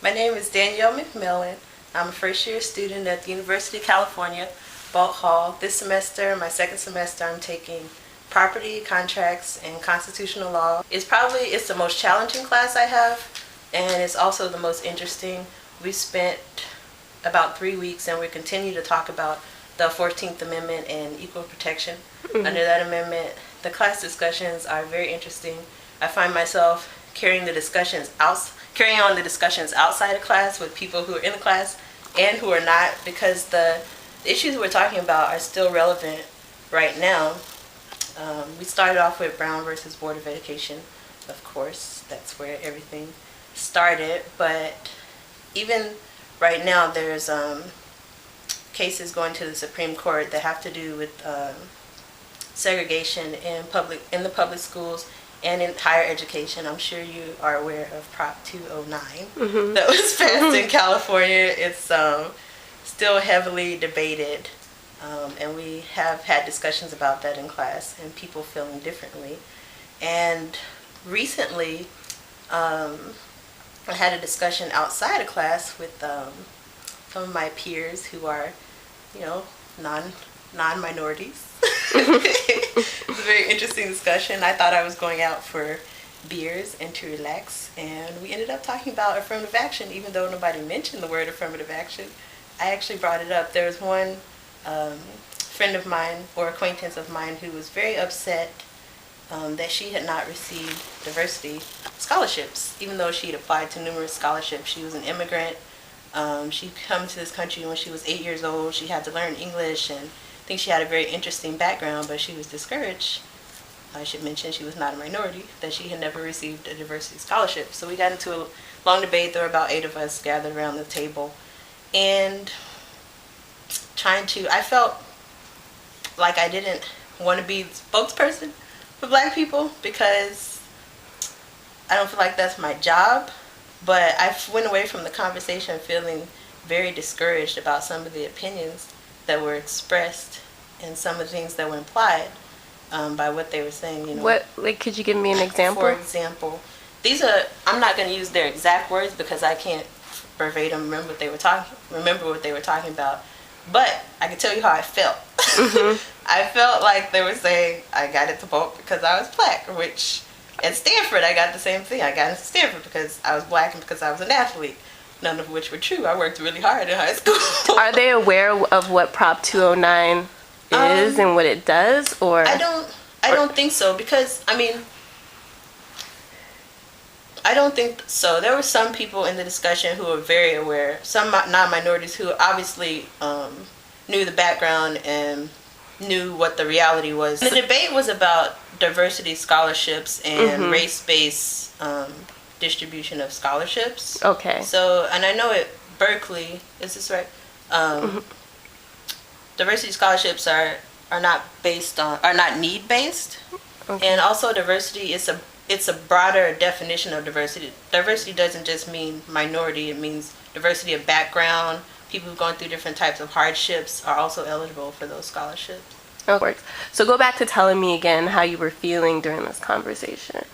My name is Danielle McMillan. I'm a first-year student at the University of California, Boalt Hall. This semester, my second semester, I'm taking property, contracts, and constitutional law. It's the most challenging class I have, and it's also the most interesting. We spent about 3 weeks, and we continue to talk about the 14th Amendment and equal protection. Under that amendment, the class discussions are very interesting. I find myself carrying on the discussions outside of class with people who are in the class and who are not, because the issues we're talking about are still relevant right now. We started off with Brown versus Board of Education, of course. That's where everything started. But even right now, there's cases going to the Supreme Court that have to do with segregation in the public schools and in higher education. I'm sure you are aware of Prop 209 that was passed in California. It's still heavily debated, and we have had discussions about that in class and people feeling differently. And recently, I had a discussion outside of class with some of my peers who are, non-minorities. It was a very interesting discussion. I thought I was going out for beers and to relax, and we ended up talking about affirmative action, even though nobody mentioned the word affirmative action. I actually brought it up. There was one friend of mine or acquaintance of mine who was very upset that she had not received diversity scholarships, even though she had applied to numerous scholarships. She was an immigrant. She came to this country when she was 8 years old. She had to learn English, and I think she had a very interesting background, but she was discouraged. I should mention she was not a minority, that she had never received a diversity scholarship. So we got into a long debate. There were about 8 of us gathered around the table, and I felt like I didn't want to be the spokesperson for Black people because I don't feel like that's my job. But I went away from the conversation feeling very discouraged about some of the opinions that were expressed and some of the things that were implied by what they were saying. Could you give me an example? For example, I'm not going to use their exact words because I can't verbatim remember what they were talking about. But I can tell you how I felt. I felt like they were saying I got into Boalt because I was Black, which at Stanford I got the same thing. I got into Stanford because I was Black and because I was an athlete. None of which were true. I worked really hard in high school. Are they aware of what Prop 209 is and what it does, or? I don't think so, because I don't think so. There were some people in the discussion who were very aware, some non-minorities who obviously knew the background and knew what the reality was. The debate was about diversity scholarships and race-based distribution of scholarships. Okay. So, and I know at Berkeley, is this right? Diversity scholarships are not need based, and also diversity it's a broader definition of diversity. Diversity doesn't just mean minority; it means diversity of background. People who've gone through different types of hardships are also eligible for those scholarships. Okay. So go back to telling me again how you were feeling during this conversation.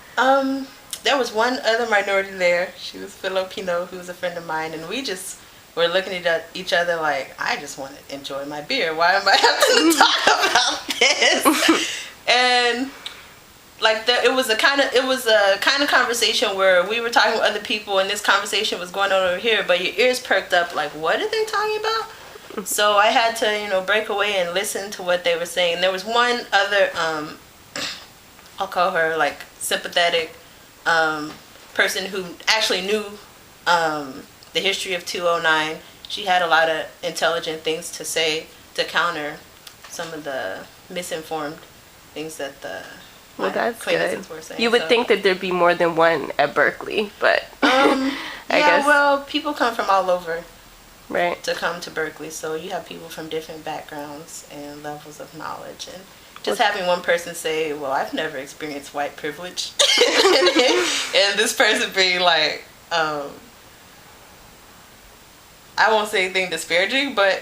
There was one other minority there. She was Filipino, who was a friend of mine, and we just were looking at each other like, I just want to enjoy my beer. Why am I having to talk about this? And it was a kind of conversation where we were talking with other people, and this conversation was going on over here, but your ears perked up like, what are they talking about? So I had to, break away and listen to what they were saying. And there was one other, I'll call her like sympathetic person who actually knew the history of 209. She had a lot of intelligent things to say to counter some of the misinformed things that that's good. were saying. You would think that there'd be more than one at Berkeley, but I guess. Well, people come from all over. Right. To come to Berkeley, so you have people from different backgrounds and levels of knowledge, and just having one person say, well, I've never experienced white privilege, and this person being like, I won't say anything disparaging, but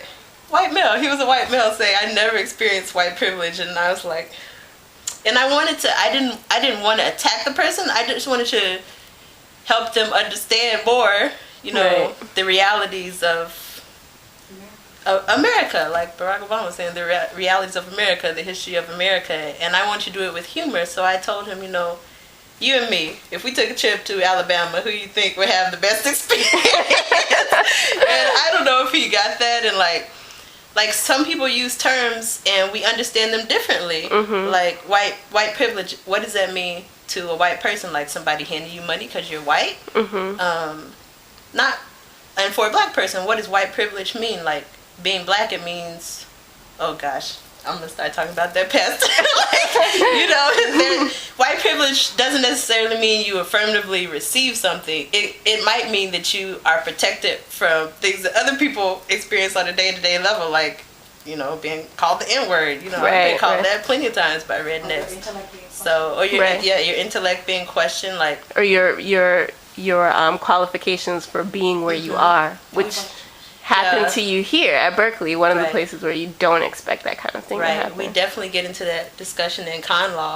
white male, he was a white male saying, I never experienced white privilege, and I was like, and I didn't want to attack the person, I just wanted to help them understand more you know, the realities of America, like Barack Obama was saying, the realities of America, the history of America, and I want you to do it with humor. So I told him, you know, you and me, if we took a trip to Alabama, who you think would have the best experience? And I don't know if he got that, and like some people use terms and we understand them differently. Like white privilege, what does that mean to a white person? Like somebody handing you money because you're white? Not, and for a black person, what does white privilege mean? Like being black, it means, oh gosh, I'm gonna start talking about that past. Like, you know, white privilege doesn't necessarily mean you affirmatively receive something. It might mean that you are protected from things that other people experience on a day-to-day level, like, you know, being called the N-word. You know, I've been called that plenty of times by rednecks. So, or your intellect being questioned, like, or your qualifications for being where you are, which happened to you here at Berkeley, one of the places where you don't expect that kind of thing to happen. We definitely get into that discussion in con law.